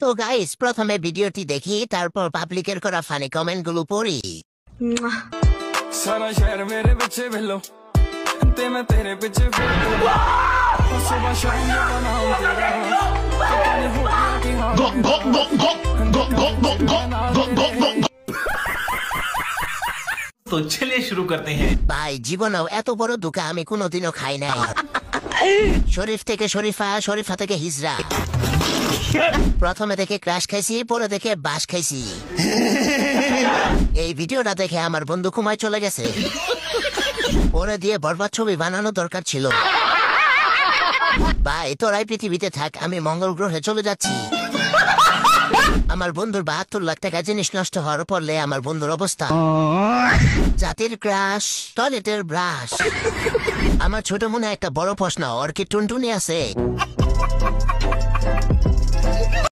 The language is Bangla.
তো গাইস, প্রথমে ভিডিওটি দেখি, তারপর পাবলিকের করা ফানি কমেন্ট গুলো পড়ি। सारा शहर मेरे पीछे भेलो ते मैं तेरे पीछे सुबह शाम जो बनाऊं तेरा पता नहीं हो गया कि तो चलिए शुरू करते हैं। ভাই, জীবনেও এত বড় ধোঁকা আমি কোনোদিনও খাই নাই। শরীফ থেকে শরীফা, শরীফা থেকে হিজরা। প্রথমে দেখে ক্রাশ খাইছি, পরে দেখে বাস খাইছি। এই ভিডিওটা দেখে আমার বন্ধু ঘুমায় চলে গেছে। পরে দিয়ে বরবাদ ছবি বানানো দরকার ছিল। ভাই, তোরাই পৃথিবীতে থাক, আমি মঙ্গল গ্রহে চলে যাচ্ছি। আমার বন্ধুর ৭২ লাখ টাকা জিনিস নষ্ট হওয়ার পরলে আমার বন্ধুর অবস্থা। জাতির ক্রাশ, টয়লেটের ব্রাশ। আমার ছোট মনে একটা বড় প্রশ্ন, ওর কি টুনটুনি আছে?